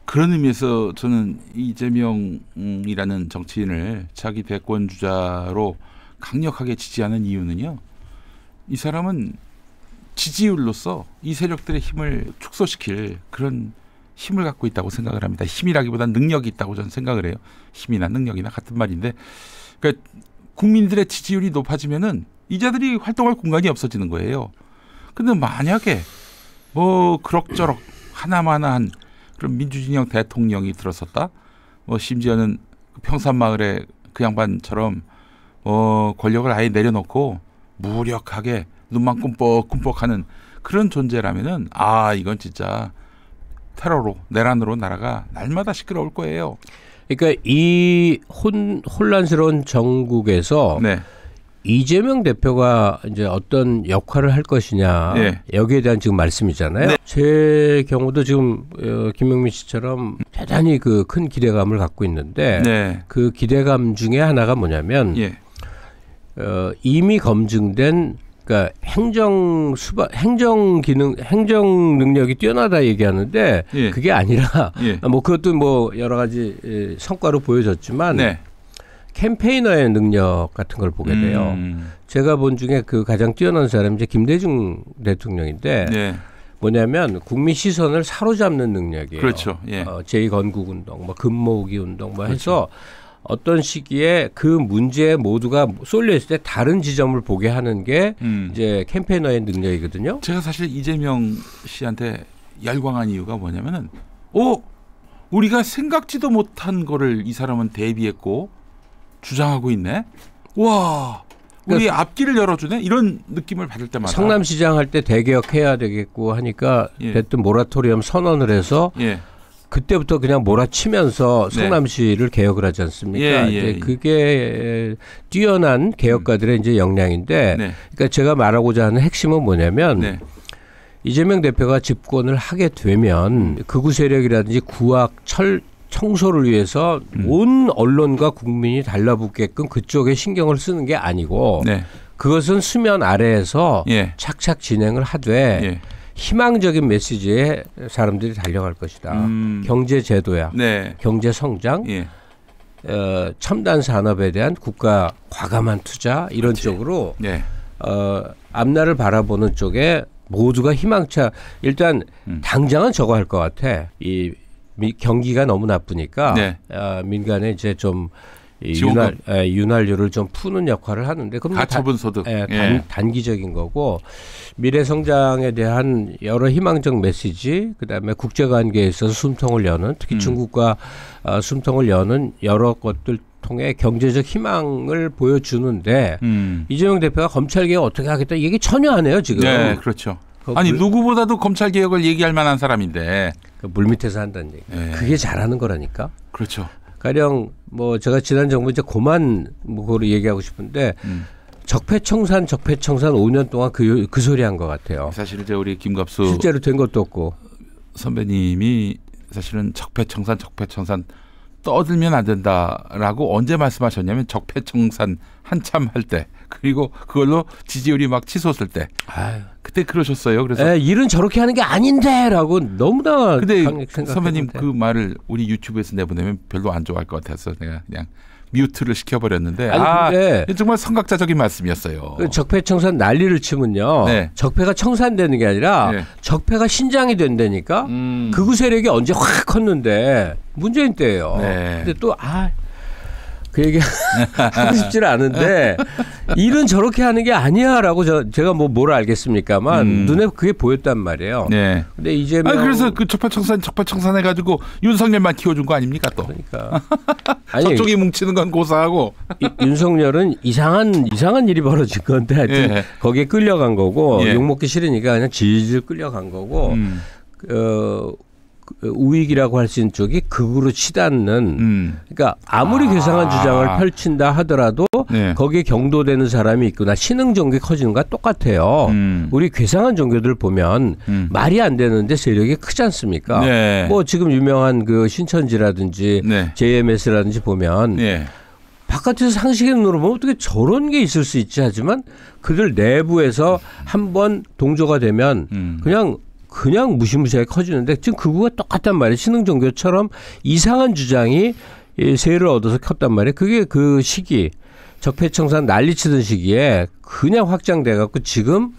그런 의미에서 저는 이재명이라는 정치인을 자기 대권 주자로 강력하게 지지하는 이유는요. 이 사람은 지지율로서 이 세력들의 힘을 축소시킬 그런 힘을 갖고 있다고 생각을 합니다. 힘이라기보다는 능력이 있다고 저는 생각을 해요. 힘이나 능력이나 같은 말인데, 그러니까 국민들의 지지율이 높아지면은 이자들이 활동할 공간이 없어지는 거예요. 근데 만약에 뭐 그럭저럭 하나마나한 그런 민주진영 대통령이 들어섰다, 뭐 심지어는 평산마을에 그 양반처럼 권력을 아예 내려놓고 무력하게 눈만 꿈뻑꿈뻑하는 그런 존재라면은 이건 진짜 테러로 내란으로 나라가 날마다 시끄러울 거예요. 그러니까 이 혼란스러운 정국에서 네. 이재명 대표가 이제 어떤 역할을 할 것이냐 네. 여기에 대한 지금 말씀이잖아요. 네. 제 경우도 지금 김명민 씨처럼 대단히 그 큰 기대감을 갖고 있는데 네. 그 기대감 중에 하나가 뭐냐면 예. 이미 검증된 그러니까 행정 능력이 뛰어나다 얘기하는데 예. 그게 아니라 예. 뭐 그것도 뭐 여러 가지 성과로 보여졌지만 네. 캠페이너의 능력 같은 걸 보게 돼요. 제가 본 중에 그 가장 뛰어난 사람이 이제 김대중 대통령인데 네. 뭐냐면 국민 시선을 사로잡는 능력이에요. 그렇죠. 예. 제2건국 운동, 뭐 금모으기 운동 뭐 해서 어떤 시기에 그 문제에 모두가 쏠려 있을 때 다른 지점을 보게 하는 게 이제 캠페이너의 능력이거든요. 제가 사실 이재명 씨한테 열광한 이유가 뭐냐면은 우리가 생각지도 못한 거를 이 사람은 대비했고 주장하고 있네. 와, 우리 그러니까 앞길을 열어주네. 이런 느낌을 받을 때마다. 성남시장 할 때 대개혁해야 되겠고 하니까 예. 대뜸 모라토리엄 선언을 해서 예. 그때부터 그냥 몰아치면서 네. 성남시를 개혁을 하지 않습니까? 이제 그게 뛰어난 개혁가들의 이제 역량인데, 네. 그러니까 제가 말하고자 하는 핵심은 뭐냐면 네. 이재명 대표가 집권을 하게 되면 극우 세력이라든지 구악 청소를 위해서 온 언론과 국민이 달라붙게끔 그쪽에 신경을 쓰는 게 아니고 네. 그것은 수면 아래에서 예. 착착 진행을 하되 예. 희망적인 메시지에 사람들이 달려갈 것이다. 경제 제도야, 네. 경제 성장, 예. 첨단 산업에 대한 국가 과감한 투자 이런 그렇지. 쪽으로 네. 앞날을 바라보는 쪽에 모두가 희망차. 일단 당장은 저거 할 것 같아. 이 경기가 너무 나쁘니까 네. 민간에 이제 좀 지원금. 윤활유를 좀 푸는 역할을 하는데 그럼 가처분 소득. 단기적인 거고 미래 성장에 대한 여러 희망적 메시지, 그다음에 국제관계에 있어서 숨통을 여는 특히 중국과 숨통을 여는 여러 것들 통해 경제적 희망을 보여주는데 이재명 대표가 검찰개혁 어떻게 하겠다 얘기 전혀 안 해요 지금. 네, 그렇죠. 아니 누구보다도 검찰 개혁을 얘기할 만한 사람인데 물밑에서 한다는 얘기. 네. 그게 잘하는 거라니까. 그렇죠. 가령 뭐 제가 지난 정부 이제 고만 뭐 그거를 얘기하고 싶은데 적폐청산 5년 동안 그 소리 한 것 같아요. 사실 이제 우리 김갑수 실제로 된 것도 없고 선배님이 사실은 적폐청산 떠들면 안 된다라고 언제 말씀하셨냐면 적폐청산 한참 할 때 그리고 그걸로 지지율이 막 치솟을 때 그때 그러셨어요. 그래서 일은 저렇게 하는 게 아닌데라고 너무나 근데 생각했는데. 선배님 그 말을 우리 유튜브에서 내보내면 별로 안 좋아할 것 같아서 내가 그냥 뮤트를 시켜버렸는데 근데 정말 성각자적인 말씀이었어요. 그 적폐청산 난리를 치면요. 네. 적폐가 청산되는 게 아니라 네. 적폐가 신장이 된다니까. 극우 세력이 언제 확 컸는데 문재인 때예요. 네. 근데 또 그 얘기 하고 싶지는 않은데 일은 저렇게 하는 게 아니야라고 제가 뭘 알겠습니까만 눈에 그게 보였단 말이에요. 네. 근데 이재명 그래서 그 적폐청산 해가지고 윤석열만 키워준 거 아닙니까 또? 그러니까 저쪽이 뭉치는 건 고사하고 윤석열은 이상한 일이 벌어진 건데 하여튼 예. 거기에 끌려간 거고 예. 욕먹기 싫으니까 그냥 질질 끌려간 거고 우익이라고 할 수 있는 쪽이 극으로 치닫는 그러니까 아무리 괴상한 주장을 펼친다 하더라도 네. 거기에 경도되는 사람이 있구나. 신흥 종교 커지는 거와 똑같아요. 우리 괴상한 종교들 보면 말이 안 되는데 세력이 크지 않습니까? 네. 뭐 지금 유명한 그 신천지라든지 네. JMS라든지 보면 네. 바깥에서 상식의 눈으로 보면 어떻게 저런 게 있을 수 있지 하지만 그들 내부에서 한번 동조가 되면 그냥 그냥 무시무시하게 커지는데 지금 그거가 똑같단 말이에요. 신흥 종교처럼 이상한 주장이 세를 얻어서 컸단 말이에요. 그게 그 시기 적폐청산 난리치던 시기에 그냥 확장돼 갖고 지금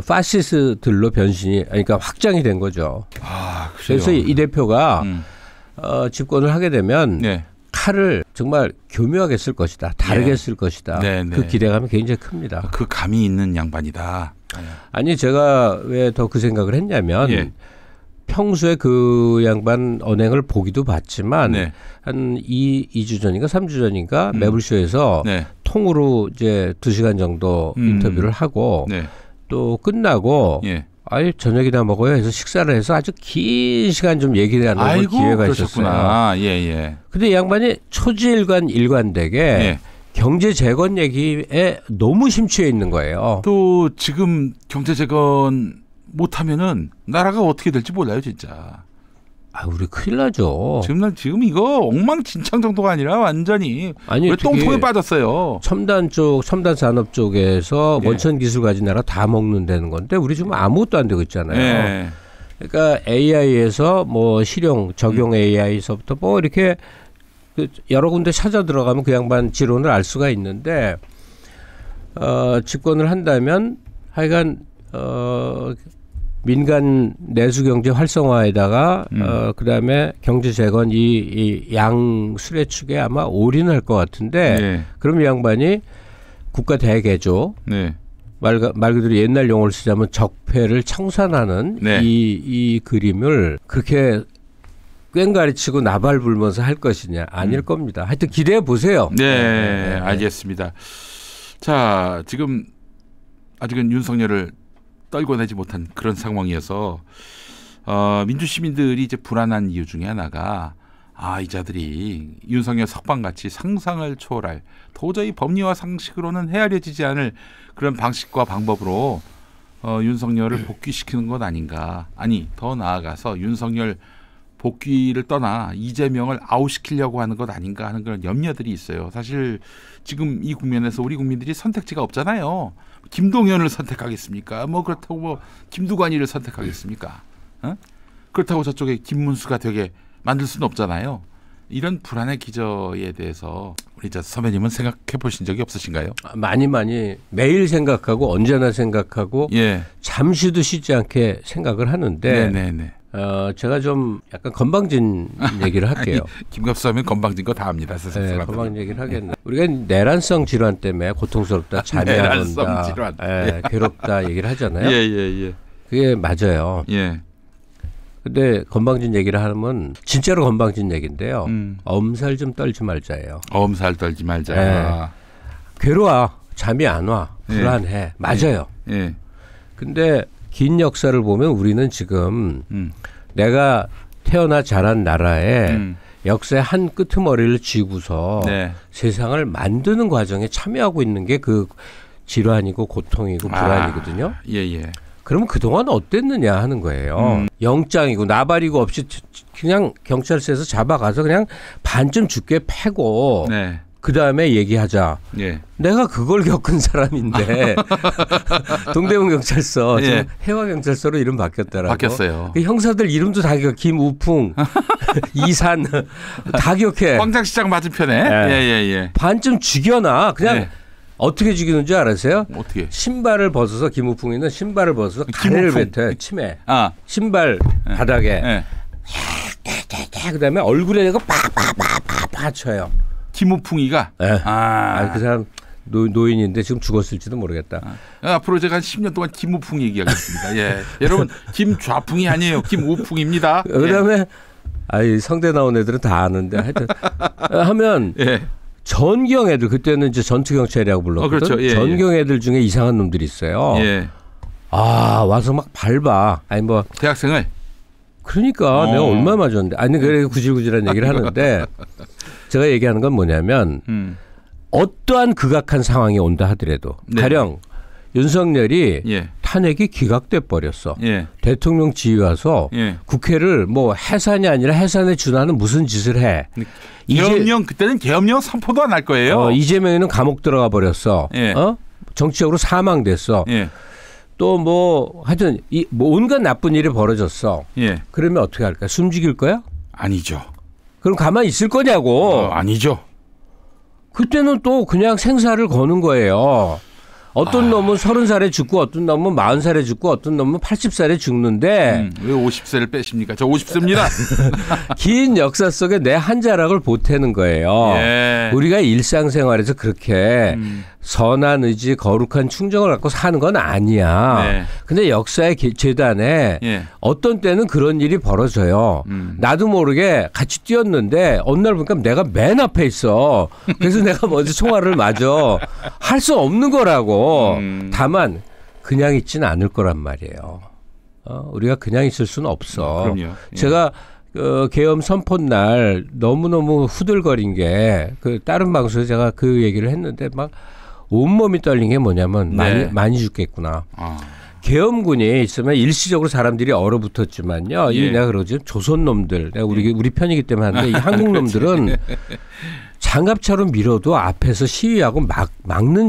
파시스트들로 그러니까 확장이 된 거죠. 그래서 이 대표가 집권을 하게 되면 네. 칼을 정말 교묘하게 쓸 것이다. 다르게 네. 쓸 것이다. 네, 네. 그 기대감이 굉장히 큽니다. 그 감이 있는 양반이다. 아니 제가 왜 더 그 생각을 했냐면 예. 평소에 그 양반 언행을 보기도 봤지만 네. 한 2주 전인가 3주 전인가 매불쇼에서 네. 통으로 이제 2시간 정도 인터뷰를 하고 네. 또 끝나고 예. 아예 저녁이나 먹어요 해서 식사를 해서 아주 긴 시간 좀 얘기를 나누는 기회가 있었어요. 예. 근데 이 양반이 초지일관 일관되게 예. 경제 재건 얘기에 너무 심취해 있는 거예요. 또 지금 경제 재건 못하면은 나라가 어떻게 될지 몰라요, 진짜. 우리 큰일 나죠. 지금 이거 엉망진창 정도가 아니라 완전히 아니, 왜 똥통에 빠졌어요. 첨단 산업 쪽에서 예. 원천 기술 가진 나라 다 먹는다는 건데 우리 지금 아무것도 안 되고 있잖아요. 예. 그러니까 AI에서 뭐 실용 적용 AI서부터 뭐 이렇게 여러 군데 찾아 들어가면 그 양반 지론을 알 수가 있는데 집권을 한다면 하여간 민간 내수 경제 활성화에다가 그다음에 경제 재건 이 양수레축에 아마 올인할 것 같은데 네. 그럼 이 양반이 국가 대개조 네. 말 그대로 옛날 용어를 쓰자면 적폐를 청산하는 네. 이 그림을 그렇게 꽹가리 치고 나발 불면서 할 것이냐 아닐 겁니다. 하여튼 기대해 보세요. 네, 알겠습니다. 자, 지금 아직은 윤석열을 떨궈내지 못한 그런 상황이어서 민주시민들이 이제 불안한 이유 중에 하나가 이 자들이 윤석열 석방같이 상상을 초월할 도저히 법리와 상식으로는 헤아려지지 않을 그런 방식과 방법으로 윤석열을 복귀시키는 것 아닌가. 아니 더 나아가서 윤석열 복귀를 떠나 이재명을 아웃시키려고 하는 것 아닌가 하는 그런 염려들이 있어요. 사실 지금 이 국면에서 우리 국민들이 선택지가 없잖아요. 김동연을 선택하겠습니까? 뭐 그렇다고 뭐 김두관이를 선택하겠습니까? 그렇다고 저쪽에 김문수가 되게 만들 수는 없잖아요. 이런 불안의 기저에 대해서 우리 선배님은 생각해 보신 적이 없으신가요? 많이 매일 생각하고 언제나 생각하고 예. 잠시도 쉬지 않게 생각을 하는데 네네네. 제가 좀 약간 건방진 얘기를 할게요. 김갑수 하면 건방진 거 다 압니다. 네, 건방진 얘기를 하겠네. 우리가 내란성 질환 때문에 고통스럽다, 잠이 안 온다, 질환. 괴롭다 얘기를 하잖아요. 예. 그게 맞아요. 예. 근데 건방진 얘기를 하면 진짜로 건방진 얘기인데요. 엄살 좀 떨지 말자예요. 엄살 떨지 말자. 괴로워. 잠이 안 와. 불안해. 맞아요. 예. 근데 긴 역사를 보면 우리는 지금 내가 태어나 자란 나라에 역사의 한 끄트머리를 쥐고서 세상을 만드는 과정에 참여하고 있는 게 그 질환이고 고통이고 불안이거든요. 예. 그러면 그동안 어땠느냐 하는 거예요. 영장이고 나발이고 없이 그냥 경찰서에서 잡아가서 그냥 반쯤 죽게 패고 그다음에 얘기하자. 예. 내가 그걸 겪은 사람인데 동대문 경찰서 지금 해와 경찰서로 이름 바뀌었더라고. 바뀌었어요. 그 형사들 이름도 다 기억. 김우풍, 이산 다 기억해. 광장시장 맞은편에. 예. 반쯤 죽여놔. 그냥 어떻게 죽이는 줄 알았어요? 어떻게? 신발을 벗어서 김우풍이는 신발을 벗어서 가래를 뱉어요. 치매. 신발 바닥에. 그다음에 얼굴에 내가 팍 쳐요. 김우풍이가? 그 사람 노인인데 지금 죽었을지도 모르겠다. 앞으로 제가 한 10년 동안 김우풍 얘기하겠습니다. 예. 여러분 김좌풍이 아니에요. 김우풍입니다. 그다음에 성대 나온 애들은 다 아는데 하여튼 하면 전경 애들 그때는 이제 전투경찰이라고 불렀거든. 그렇죠. 전경 애들 중에 이상한 놈들이 있어요. 와서 막 밟아. 뭐 대학생을. 그러니까 내가 얼마나 맞았는데. 그래 구질구질한 얘기를 하는데 제가 얘기하는 건 뭐냐면 어떠한 극악한 상황이 온다 하더라도 가령 윤석열이 탄핵이 기각돼 버렸어. 대통령 지휘 와서 국회를 뭐 해산이 아니라 해산에 준하는 무슨 짓을 해. 계엄령 그때는 계엄령 선포도 안 할 거예요. 이재명이는 감옥 들어가 버렸어. 정치적으로 사망됐어. 또 뭐 하여튼 뭐 온갖 나쁜 일이 벌어졌어. 예. 그러면 어떻게 할까? 숨죽일 거야? 아니죠. 그럼 가만히 있을 거냐고. 아니죠. 그때는 또 그냥 생사를 거는 거예요. 어떤 놈은 30살에 죽고 어떤 놈은 40살에 죽고 어떤 놈은 80살에 죽는데 왜 50세를 빼십니까? 저 50세입니다. 긴 역사 속에 내 한 자락을 보태는 거예요. 예. 우리가 일상생활에서 그렇게 선한 의지, 거룩한 충정을 갖고 사는 건 아니야. 네. 근데 역사의 재단에 예. 어떤 때는 그런 일이 벌어져요. 나도 모르게 같이 뛰었는데 어느 날 보니까 내가 맨 앞에 있어. 그래서 내가 먼저 총알을 맞아. 할 수 없는 거라고. 다만 그냥 있지는 않을 거란 말이에요. 우리가 그냥 있을 수는 없어. 그럼요. 예. 제가 계엄 선포 날 너무너무 후들거린 게 그 다른 방송에서 제가 그 얘기를 했는데 막 온몸이 떨린 게 뭐냐면 네. 많이 죽겠구나. 아. 계엄군이 있으면 일시적으로 사람들이 얼어붙었지만요. 예. 이 내가 그러지 조선 놈들, 내가 우리 편이기 때문에 하는데 이 한국 놈들은 장갑차로 밀어도 앞에서 시위하고 막는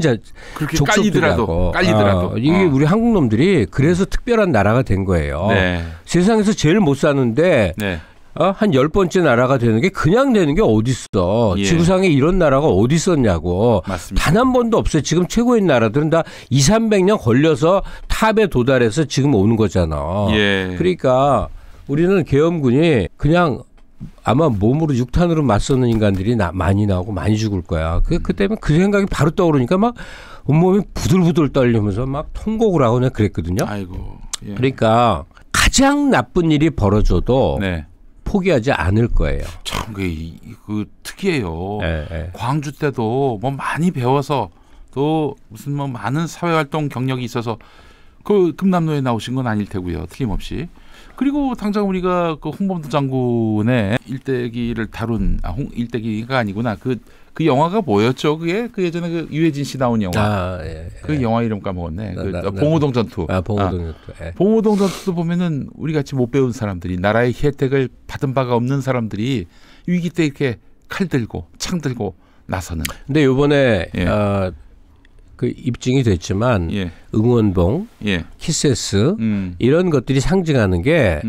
그렇게 족속들이라고. 깔리더라도. 이게 우리 한국 놈들이 그래서 특별한 나라가 된 거예요. 네. 세상에서 제일 못 사는데 네. 한 10번째 나라가 되는 게 그냥 되는 게 어딨어. 예. 지구상에 이런 나라가 어디 있었냐고. 맞습니다. 단 한 번도 없어요. 지금 최고인 나라들은 다 200~300년 걸려서 탑에 도달해서 지금 오는 거잖아. 예. 그러니까 우리는 계엄군이 그냥 아마 몸으로 육탄으로 맞서는 인간들이 많이 나오고 많이 죽을 거야. 그 때문에 그 생각이 바로 떠오르니까 막 온몸이 부들부들 떨리면서 막 통곡을 하고 내가 그랬거든요. 아이고. 예. 그러니까 가장 나쁜 일이 벌어져도 네. 포기하지 않을 거예요. 참 그 특이해요. 예. 광주 때도 뭐 많이 배워서 또 무슨 뭐 많은 사회활동 경력이 있어서 그 금남로에 나오신 건 아닐 테고요. 틀림없이. 그리고 당장 우리가 그 홍범도 장군의 일대기를 다룬 일대기가 아니구나. 그 영화가 뭐였죠? 그게 그 예전에 그 유해진 씨 나온 영화. 예. 그 영화 이름 까먹었네. 봉오동 전투. 봉오동 전투. 예. 봉오동 전투도 보면은 우리 같이 못 배운 사람들이 나라의 혜택을 받은 바가 없는 사람들이 위기 때 이렇게 칼 들고 창 들고 나서는. 근데 요번에 예. 그 입증이 됐지만 예. 응원봉, 예. 키세스 이런 것들이 상징하는 게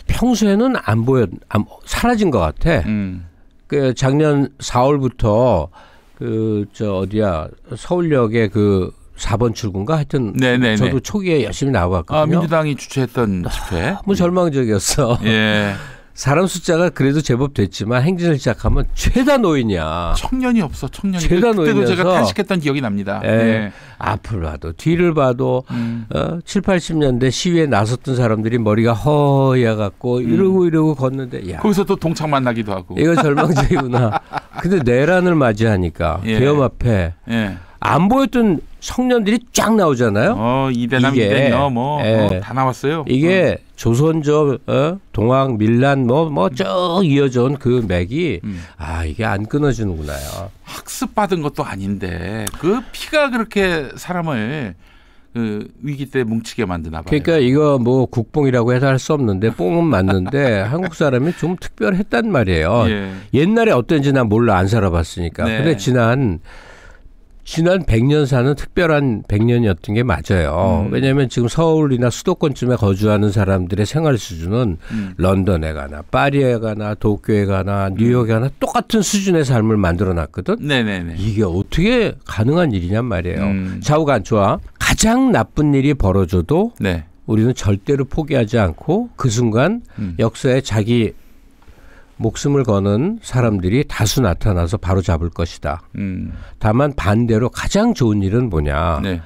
평소에는 사라진 것 같아. 그 작년 4월부터 서울역의 그 4번 출구인가 하여튼 네네네. 저도 초기에 열심히 나와봤거든요. 민주당이 주최했던 집회. 너무 절망적이었어. 예. 사람 숫자가 그래도 제법 됐지만 행진을 시작하면 죄다 노인이야. 청년이 없어. 청년이. 죄다 그때도 노인이어서 제가 탄식했던 기억이 납니다. 예. 예. 앞을 봐도 뒤를 봐도 7, 80년대 시위에 나섰던 사람들이 머리가 허여갖고 이러고 걷는데 야, 거기서 또 동창 만나기도 하고. 이거 절망적이구나. 근데 내란을 맞이하니까 예. 계엄 앞에 예. 안 보였던 청년들이 쫙 나오잖아요. 이대남 이게, 이대녀 예. 다 나왔어요. 이게 조선조 동학 밀란 쭉 이어져 온 그 맥이 이게 안 끊어지는구나요. 학습 받은 것도 아닌데 그 피가 그렇게 사람을 그 위기 때 뭉치게 만드나 봐요. 그러니까 이거 뭐 국뽕이라고 해서 할 수 없는데 뽕은 맞는데 한국 사람이 좀 특별했단 말이에요. 예. 옛날에 어땠는지 난 몰라 안 살아봤으니까. 네. 근데 지난 100년 사는 특별한 100년이었던 게 맞아요. 왜냐하면 지금 서울이나 수도권쯤에 거주하는 사람들의 생활 수준은 런던에 가나 파리에 가나 도쿄에 가나 뉴욕에 가나 똑같은 수준의 삶을 만들어놨거든. 네네네. 이게 어떻게 가능한 일이냔 말이에요. 좌우간초와 가장 나쁜 일이 벌어져도 네. 우리는 절대로 포기하지 않고 그 순간 역사에 자기 목숨을 거는 사람들이 다수 나타나서 바로 잡을 것이다. 다만 반대로 가장 좋은 일은 뭐냐. 네.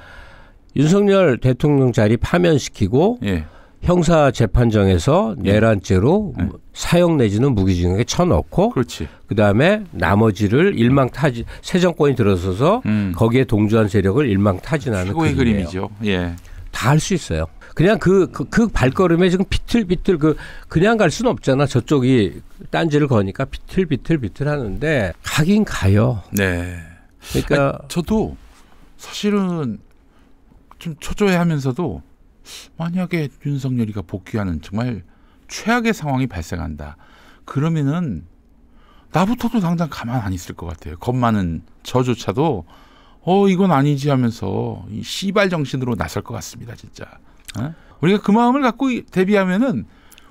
윤석열 대통령 자리 파면시키고 예. 형사재판정에서 내란죄로 사형 내지는 무기징역에 쳐넣고 그렇지. 그다음에 나머지를 일망타진 새 정권이 들어서서 거기에 동조한 세력을 일망타진하는 최고의 그림이에요. 그림이죠. 예. 다 할 수 있어요. 그냥 그 발걸음에 지금 비틀비틀 그냥 갈 수는 없잖아. 저쪽이 딴지를 거니까 비틀비틀 하는데 가긴 가요. 네. 그러니까 저도 사실은 좀 초조해하면서도 만약에 윤석열이가 복귀하는 정말 최악의 상황이 발생한다. 그러면은 나부터도 당장 가만 안 있을 것 같아요. 겁 많은 저조차도 이건 아니지 하면서 이 시발 정신으로 나설 것 같습니다, 진짜. 우리가 그 마음을 갖고 대비하면은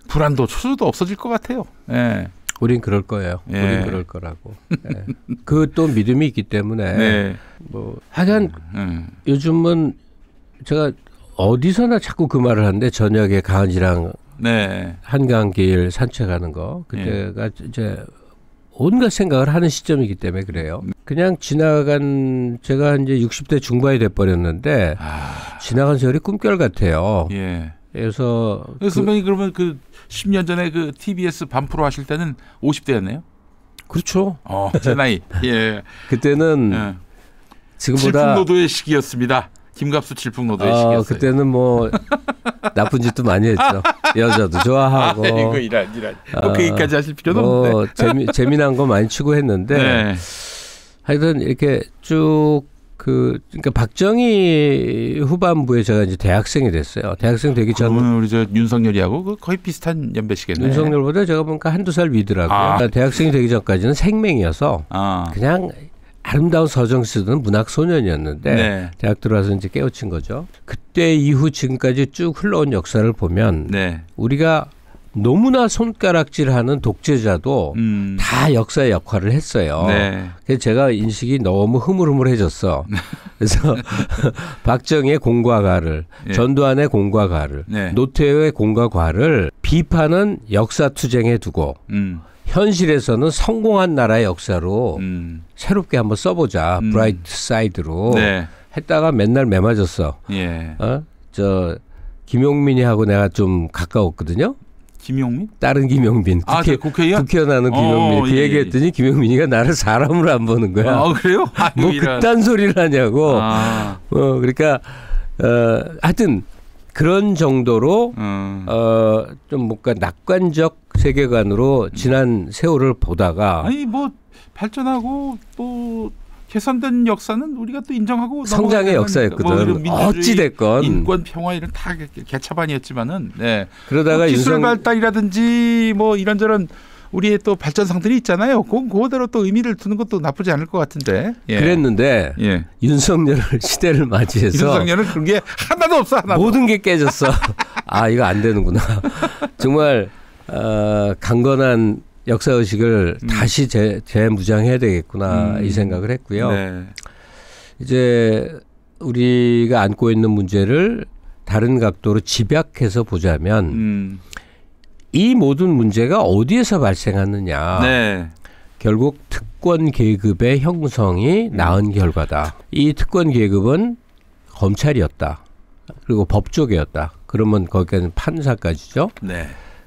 불안도 초조도 없어질 것 같아요. 예. 우린 그럴 거예요. 예. 우린 그럴 거라고. 예. 그 또 믿음이 있기 때문에 네. 뭐 하여간 요즘은 제가 어디서나 자꾸 그 말을 하는데 저녁에 가은이랑 네. 한강길 산책하는 거 그때가 이제 온갖 생각을 하는 시점이기 때문에 그래요. 그냥 지나간 제가 이제 60대 중반이 돼버렸는데 지나간 세월이 꿈결 같아요. 예. 그래서 선배님 그러면 그 10년 전에 그 TBS 밤프로 하실 때는 50대였네요? 그렇죠. 제 나이. 예. 그때는 지금보다 질풍노도의 시기였습니다. 김갑수 질풍노도의 시기였어요. 그때는 뭐 나쁜 짓도 많이 했죠. 여자도 좋아하고. 이거 이란. 그 얘기까지 하실 필요는 없는데. 재미난 거 많이 추구했는데 네. 하여튼 이렇게 쭉 그러니까 박정희 후반부에 제가 이제 대학생이 됐어요. 대학생 되기 전 그러면 우리 저 윤석열이하고 거의 비슷한 연배시겠네. 윤석열보다 제가 보니까 한두 살 위더라고요. 대학생이 되기 전까지는 생맹이어서 그냥 아름다운 서정 쓰던 문학 소년이었는데 네. 대학 들어와서 이제 깨우친 거죠. 그때 이후 지금까지 쭉 흘러온 역사를 보면 네. 우리가 너무나 손가락질하는 독재자도 다 역사의 역할을 했어요. 네. 그래서 제가 인식이 너무 흐물흐물해졌어. 그래서 박정희의 공과 가를, 전두환의 공과 가를, 노태우의 공과 과를 비판은 역사투쟁에 두고 현실에서는 성공한 나라의 역사로 새롭게 한번 써보자. 브라이트 사이드로 했다가 맨날 매맞았어. 예. 저 김용민이하고 내가 좀 가까웠거든요. 김용민? 다른 김용민. 국회의원? 국회의원 국민이 그 얘기했더니 김용민이가 나를 사람으로 안 보는 거야. 그래요? 뭐 그딴 소리를 하냐고. 그러니까 하여튼 그런 정도로 좀 뭔가 낙관적 세계관으로 지난 세월을 보다가 아니 뭐 발전하고 또 개선된 역사는 우리가 또 인정하고 성장의 역사였거든. 어찌 됐건 인권 평화 이런 다 개차반이었지만은 그러다가 뭐 기술 발달이라든지 뭐 이런저런 우리의 또 발전상들이 있잖아요. 그거대로 또 의미를 두는 것도 나쁘지 않을 것 같은데. 그랬는데 윤석열 시대를 맞이해서 윤석열은 그런 게 하나도 없어. 모든 게 깨졌어. 이거 안 되는구나. 정말 강건한 역사의식을 다시 재무장해야 되겠구나 이 생각을 했고요. 이제 우리가 안고 있는 문제를 다른 각도로 집약해서 보자면 이 모든 문제가 어디에서 발생하느냐. 결국 특권 계급의 형성이 낳은 결과다. 이 특권 계급은 검찰이었다. 그리고 법조계였다. 그러면 거기까지는 판사까지죠.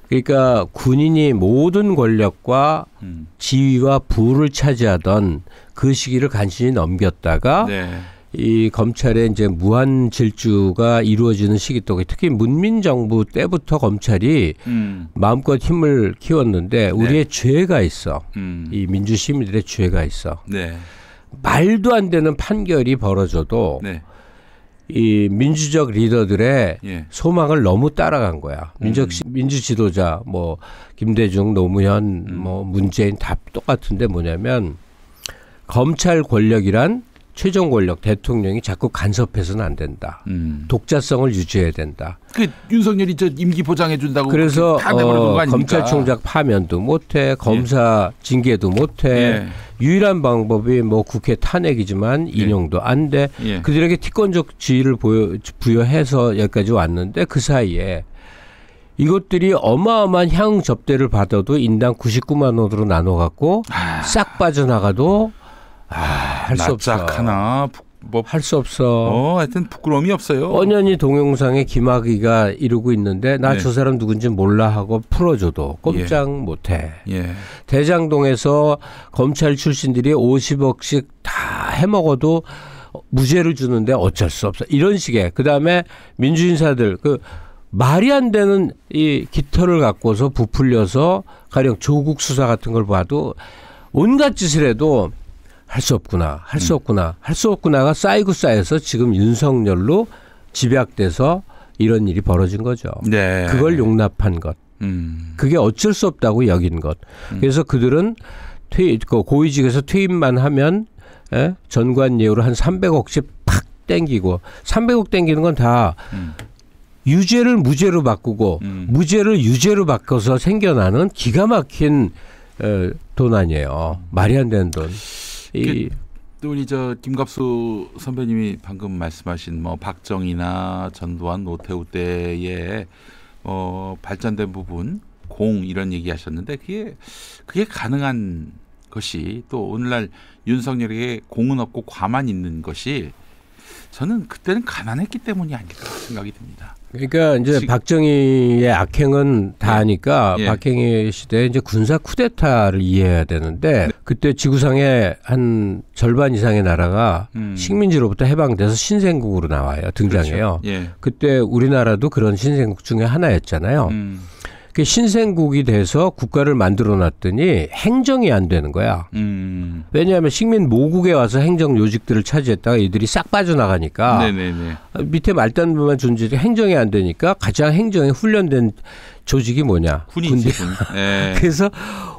그러니까 군인이 모든 권력과 지위와 부를 차지하던 그 시기를 간신히 넘겼다가 이 검찰의 이제 무한 질주가 이루어지는 시기 동안 특히 문민정부 때부터 검찰이 마음껏 힘을 키웠는데 우리의 죄가 있어. 이 민주시민들의 죄가 있어. 말도 안 되는 판결이 벌어져도 이 민주적 리더들의 소망을 너무 따라간 거야. 민주 지도자 뭐 김대중, 노무현, 뭐 문재인 다 똑같은데 뭐냐면 검찰 권력이란 최종 권력 대통령이 자꾸 간섭해서는 안 된다. 독자성을 유지해야 된다. 그 윤석열이 저 임기 보장해 준다고 그래서 검찰총장 파면도 못해, 검사 징계도 못해. 유일한 방법이 뭐 국회 탄핵이지만 인용도 안 돼. 그들에게 특권적 지위를 부여해서 여기까지 왔는데 그 사이에 이것들이 어마어마한 향응 접대를 받아도 인당 99만 원으로 나눠 갖고 싹 빠져나가도 할 수 없어. 하나 뭐 할 수 없어. 하여튼 부끄러움이 없어요. 뻔연히 동영상에 김학의가 이러고 있는데 나 저 사람 누군지 몰라 하고 풀어줘도 꼼짝 못해. 대장동에서 검찰 출신들이 50억씩 다 해먹어도 무죄를 주는데 어쩔 수 없어. 이런 식의. 그다음에 민주인사들 그 말이 안 되는 이 깃털을 갖고서 부풀려서 가령 조국 수사 같은 걸 봐도 온갖 짓을 해도 할 수 없구나, 할 수 없구나, 할 수 없구나가 쌓이고 쌓여서 지금 윤석열로 집약돼서 이런 일이 벌어진 거죠. 그걸 용납한 것. 그게 어쩔 수 없다고 여긴 것. 그래서 그들은 고위직에서 퇴임만 하면 예? 전관 예우로 한 300억씩 팍 땡기고 300억 땡기는 건 다 유죄를 무죄로 바꾸고 무죄를 유죄로 바꿔서 생겨나는 기가 막힌 돈 아니에요. 말이 안 되는 돈. 또 우리 저 김갑수 선배님이 방금 말씀하신 뭐 박정희나 전두환, 노태우 때의 발전된 부분, 공 이런 얘기하셨는데 그게 가능한 것이 또 오늘날 윤석열에게 공은 없고 과만 있는 것이 저는 그때는 가난했기 때문이 아닐까 생각이 듭니다. 그러니까 이제 박정희의 악행은 다 아니까 예. 박정희 시대에 이제 군사 쿠데타를 이해해야 되는데 그때 지구상의 한 절반 이상의 나라가 식민지로부터 해방돼서 신생국으로 나와요. 등장해요. 그렇죠. 예. 그때 우리나라도 그런 신생국 중에 하나였잖아요. 그 신생국이 돼서 국가를 만들어 놨더니 행정이 안 되는 거야. 왜냐하면 식민 모국에 와서 행정 요직들을 차지했다가 이들이 싹 빠져나가니까 네네네. 밑에 말단부만 존재해 행정이 안 되니까 가장 행정에 훈련된 조직이 뭐냐? 군이지. 군. 예. 그래서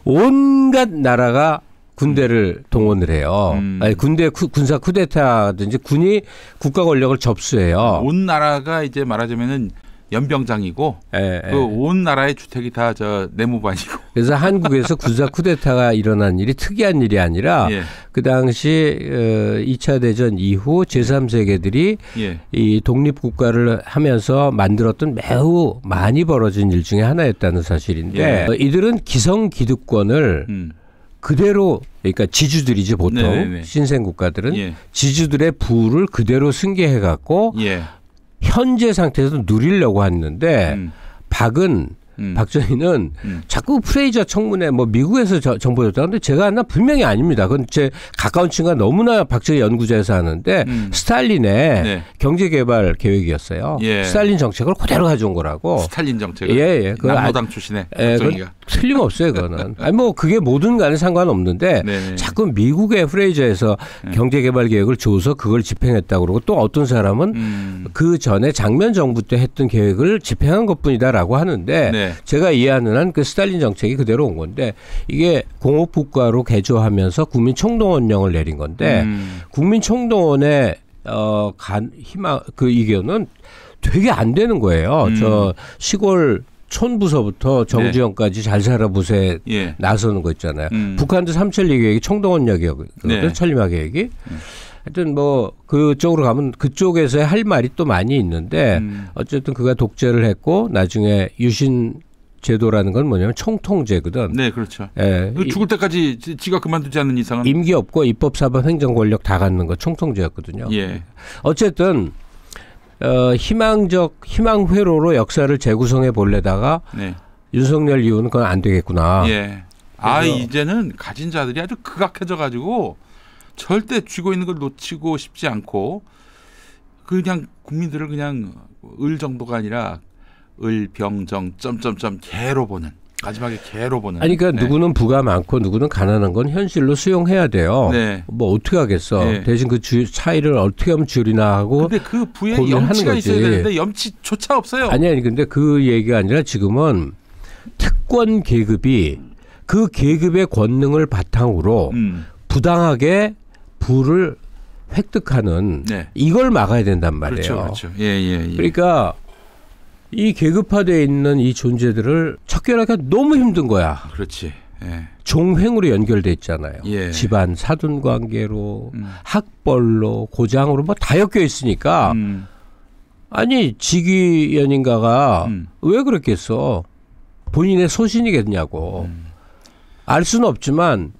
온갖 나라가 군대를 동원을 해요. 아니, 군사 쿠데타든지 군이 국가 권력을 접수해요. 온 나라가 이제 말하자면은 연병장이고 그 온 나라의 주택이 다 저 내무반이고. 그래서 한국에서 군사 쿠데타가 일어난 일이 특이한 일이 아니라 예. 그 당시 2차 대전 이후 제3세계들이 예. 이 독립국가를 하면서 만들었던 매우 많이 벌어진 일 중에 하나였다는 사실인데 예. 이들은 기성기득권을 그대로 그러니까 지주들이지 보통 네네네. 신생국가들은 예. 지주들의 부를 그대로 승계해갖고 예. 현재 상태에서 누리려고 했는데 박은 박정희는 자꾸 프레이저 청문회 뭐 미국에서 정보였다. 근데 제가 나 분명히 아닙니다. 그건 제 가까운 친구가 너무나 박정희 연구자에서 하는데 스탈린의 네. 경제개발 계획이었어요. 예. 스탈린 정책을 그대로 가져온 거라고. 스탈린 정책을. 예. 남노당 출신의 박정희가. 틀림없어요, 그거는. 아니 뭐 그게 뭐든 간에 상관없는데 네네. 자꾸 미국의 프레이저에서 경제개발 계획을 줘서 그걸 집행했다고 그러고 또 어떤 사람은 그 전에 장면 정부 때 했던 계획을 집행한 것뿐이다라고 하는데 네. 제가 이해하는 한 그 스탈린 정책이 그대로 온 건데 이게 공업국가로 개조하면서 국민총동원령을 내린 건데 국민총동원의 희망 그 의견은 되게 안 되는 거예요. 저 시골 촌부서부터 정주영까지 잘 살아보세에 예. 나서는 거 있잖아요. 북한도 삼천리 계획이 총동원령이거든. 네. 천리마 계획이. 하여튼 뭐 그쪽으로 가면 그쪽에서 할 말이 또 많이 있는데 어쨌든 그가 독재를 했고 나중에 유신 제도라는 건 뭐냐면 총통제거든. 네, 그렇죠. 예. 죽을 때까지 지가 그만두지 않는 이상은 임기 없고 입법, 사법, 행정 권력 다 갖는 거 총통제였거든요. 예. 어쨌든 희망 회로로 역사를 재구성해 보려다가 네. 윤석열 이후는 그건 안 되겠구나. 예. 이제는 가진 자들이 아주 극악해져 가지고 절대 쥐고 있는 걸 놓치고 싶지 않고 그냥 국민들을 그냥 을 정도가 아니라 을, 병, 정, 점점점 개로 보는 마지막에 개로 보는. 아니 그러니까 누구는 부가 많고 누구는 가난한 건 현실로 수용해야 돼요. 네. 뭐 어떻게 하겠어. 네. 대신 그 차이를 어떻게 하면 줄이나 하고. 근데 그 부에 고민하는 염치가 거지. 있어야 되는데 염치조차 없어요. 아니 근데 그 얘기가 아니라 지금은 특권 계급이 그 계급의 권능을 바탕으로 부당하게 부를 획득하는 네. 이걸 막아야 된단 말이에요. 그렇죠, 그렇죠. 예. 그러니까 이 계급화되어 있는 이 존재들을 척결하기가 너무 힘든 거야. 그렇지. 예. 종횡으로 연결돼 있잖아요. 예. 집안 사돈 관계로 학벌로 고장으로 뭐 다 엮여 있으니까 아니 직위연인가가 왜 그랬겠어? 본인의 소신이겠냐고. 알 수는 없지만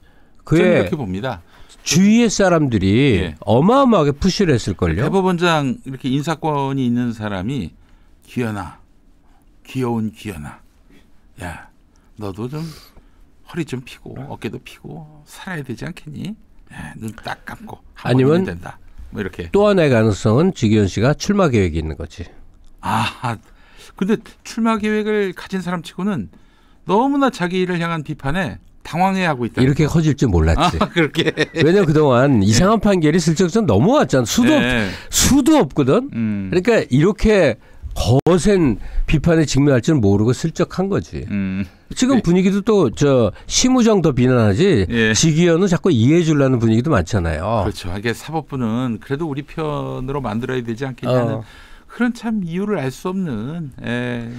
저는 그의 이렇게 봅니다. 주위의 사람들이 예. 어마어마하게 푸시를 했을걸요. 대법원장 이렇게 인사권이 있는 사람이 기현아, 귀여운 기현아, 야 너도 좀 허리 좀 펴고 어깨도 펴고 살아야 되지 않겠니? 눈 딱 감고 아니면 된다. 뭐 이렇게. 또 하나의 가능성은 지기현 씨가 출마 계획이 있는 거지. 근데 출마 계획을 가진 사람치고는 너무나 자기를 향한 비판에 당황해하고 있다. 이렇게 커질 줄 몰랐지. 그렇게. 왜냐면 그동안 이상한 판결이 슬쩍 넘어왔잖아. 수도 없거든. 그러니까 이렇게 거센 비판에 직면할 줄 모르고 슬쩍 한 거지. 지금 분위기도 또 저 심우정 더 비난하지 예. 지기현은 자꾸 이해해 주려는 분위기도 많잖아요. 그렇죠. 이게 사법부는 그래도 우리 편으로 만들어야 되지 않겠냐는 그런 참 이유를 알 수 없는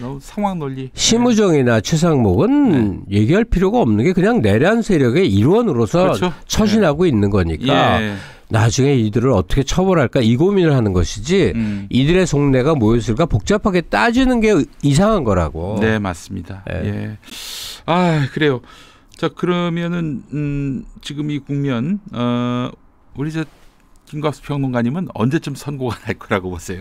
너무 상황 논리. 심우정이나 최상목은 얘기할 필요가 없는 게 그냥 내란 세력의 일원으로서 그렇죠. 처신하고 있는 거니까 예. 나중에 이들을 어떻게 처벌할까 이 고민을 하는 것이지 이들의 속내가 뭐였을까 복잡하게 따지는 게 이상한 거라고. 네, 맞습니다. 예. 예. 그래요. 자, 그러면은 지금 이 국면 우리 김갑수 평론가님은 언제쯤 선고가 날 거라고 보세요?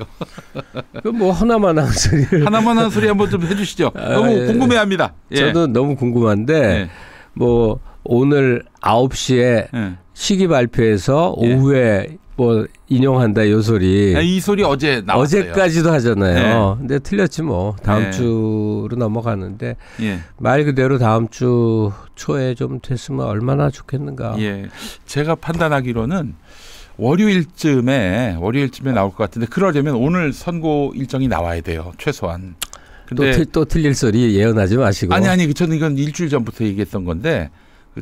그 뭐 하나만 한 소리를 하나만 한 소리 한번 좀 해주시죠. 너무 예. 궁금해합니다. 예. 저도 너무 궁금한데 예. 뭐 오늘 9시에 예. 시기 발표해서 예. 오후에 뭐 인용한다 요 소리 이 소리 어제 나왔어요. 어제까지도 하잖아요. 근데 틀렸지 뭐 다음 예. 주로 넘어가는데 예. 말 그대로 다음 주 초에 좀 됐으면 얼마나 좋겠는가. 예. 제가 판단하기로는 월요일쯤에 나올 것 같은데 그러려면 오늘 선고 일정이 나와야 돼요. 최소한. 근데 또 틀릴 소리 예언하지 마시고. 아니 저는 이건 일주일 전부터 얘기했던 건데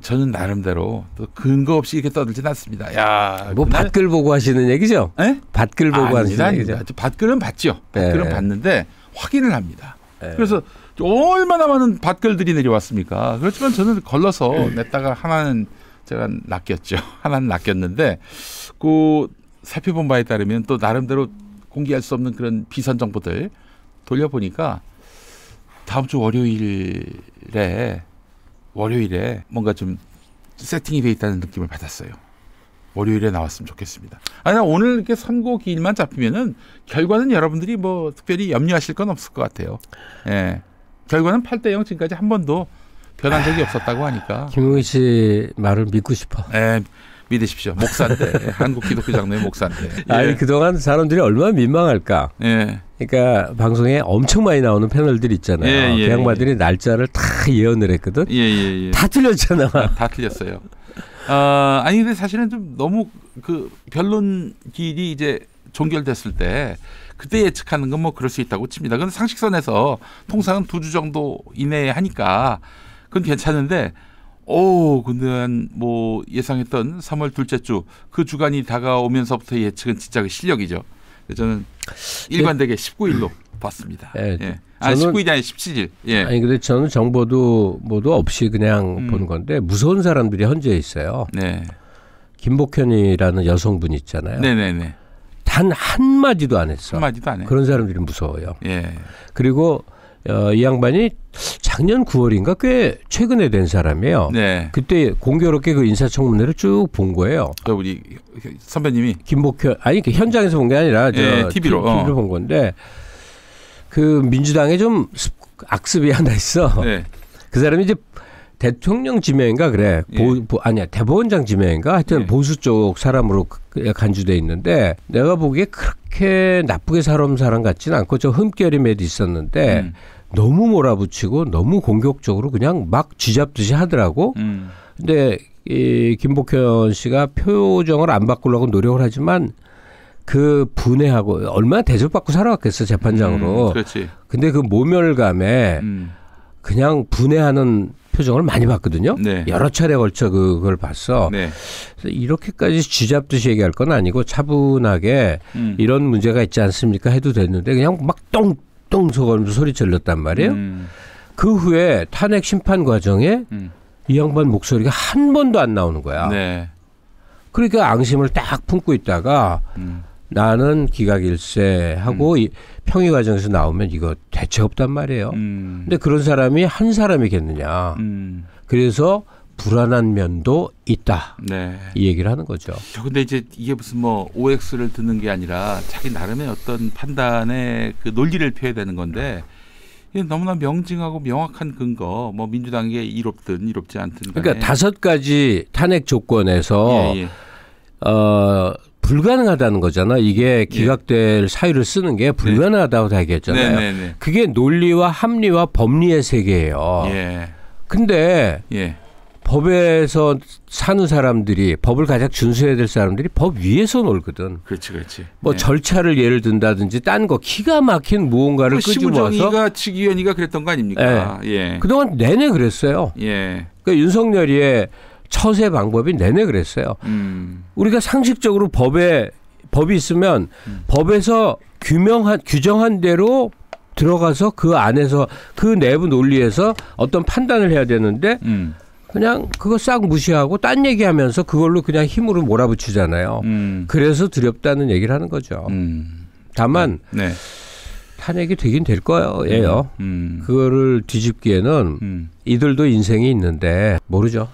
저는 나름대로 또 근거 없이 이렇게 떠들진 않습니다. 야, 뭐 그날- 밭글 보고 하시는 얘기죠? 에? 밭글 보고 하시는 얘기죠? 아닙니다. 밭글은 봤죠. 밭글은 네. 봤는데 확인을 합니다. 네. 그래서 얼마나 많은 밭글들이 내려왔습니까? 그렇지만 저는 걸러서 냈다가 하나는 제가 낚였죠. 하나는 낚였는데 그 살펴본 바에 따르면 또 나름대로 공개할 수 없는 그런 비선 정보들 돌려보니까 다음 주 월요일에 뭔가 좀 세팅이 돼 있다는 느낌을 받았어요. 월요일에 나왔으면 좋겠습니다. 나 오늘 이렇게 선고 기일만 잡히면은 결과는 여러분들이 뭐 특별히 염려하실 건 없을 것 같아요. 예. 결과는 8대0 지금까지 한 번도 변한 적이 없었다고 하니까. 김용희 씨 말을 믿고 싶어. 예. 믿으십시오. 목사인데 한국 기독교 장로의 목사인데. 예. 아니 그동안 사람들이 얼마나 민망할까. 예. 그러니까 방송에 엄청 많이 나오는 패널들 있잖아요. 예. 그 양반들이 날짜를 다 예언을 했거든. 예. 다 틀렸잖아. 다 틀렸어요. 아니 근데 사실은 좀 너무 그 변론 기일이 이제 종결됐을 때 그때 예측하는 건 뭐 그럴 수 있다고 칩니다. 그건 상식선에서 통상은 2주 정도 이내에 하니까 그건 괜찮은데 근데 한 뭐 예상했던 3월 둘째 주 그 주간이 다가오면서부터 예측은 진짜 그 실력이죠. 그래서 저는 일관되게 19일로 봤습니다. 예. 예. 저는 19일이 아니라 17일. 예. 아니 근데 저는 정보도 뭐도 없이 그냥 보는 건데 무서운 사람들이 헌재에 있어요. 네. 김복현이라는 여성분 있잖아요. 네네네. 단 한마디도 안 했어. 한마디도 안 해. 그런 사람들이 무서워요. 예. 그리고 이 양반이 작년 9월인가 꽤 최근에 된 사람이에요. 네. 그때 공교롭게 그 인사청문회를 쭉 본 거예요. 우리 선배님이 김복현 아니 그 현장에서 본 게 아니라 예, TV로 본 건데 그 민주당에 좀 악습이 하나 있어. 네. 그 사람이 이제 대통령 지명인가 그래. 예. 아니야 대법원장 지명인가 하여튼 예. 보수 쪽 사람으로 간주돼 있는데 내가 보기에 그렇게 나쁘게 살아온 사람 같지는 않고 저 흠결이 있었는데 너무 몰아붙이고 너무 공격적으로 그냥 막 쥐잡듯이 하더라고. 근데 이 김복현 씨가 표정을 안 바꾸려고 노력을 하지만 그 분해하고 얼마나 대접받고 살아왔겠어 재판장으로. 그렇지. 근데 그 모멸감에 그냥 분해하는 표정을 많이 봤거든요. 네. 여러 차례 걸쳐 그걸 봤어. 네. 그래서 이렇게까지 쥐잡듯이 얘기할 건 아니고 차분하게 이런 문제가 있지 않습니까 해도 됐는데 그냥 막 똥똥 소리면서 소리 질렀단 말이에요. 그 후에 탄핵 심판 과정에 이 양반 목소리가 한 번도 안 나오는 거야. 네. 그러니까 앙심을 딱 품고 있다가 나는 기각일세 하고 이 평의 과정에서 나오면 이거 대체 없단 말이에요. 근데 그런 사람이 한 사람이겠느냐. 그래서 불안한 면도 있다. 네. 이 얘기를 하는 거죠. 근데 이제 이게 무슨 뭐 OX를 듣는 게 아니라 자기 나름의 어떤 판단의 그 논리를 펴야 되는 건데 이게 너무나 명징하고 명확한 근거, 뭐 민주당에 이롭든 이롭지 않든 간에. 그러니까 5가지 탄핵 조건에서 예. 불가능하다는 거잖아. 이게 기각될 사유를 쓰는 게 불가능하다고 다 얘기했잖아요. 그게 논리와 합리와 법리의 세계예요. 예. 근데 예. 법에서 사는 사람들이 법을 가장 준수해야 될 사람들이 법 위에서 놀거든. 그렇지, 그렇지. 뭐 예. 절차를 예를 든다든지 딴 거 기가 막힌 무언가를 끄집어와서 심우정이가 직위원이가 그랬던 거 아닙니까? 예. 그동안 내내 그랬어요. 예. 그러니까 윤석열이의 처세 방법이 내내 그랬어요. 우리가 상식적으로 법이 있으면 법에서 규정한 대로 들어가서 그 안에서 그 내부 논리에서 어떤 판단을 해야 되는데 그냥 그거 싹 무시하고 딴 얘기하면서 그걸로 그냥 힘으로 몰아붙이잖아요. 그래서 두렵다는 얘기를 하는 거죠. 다만 네. 탄핵이 되긴 될 거예요. 그거를 뒤집기에는 이들도 인생이 있는데 모르죠.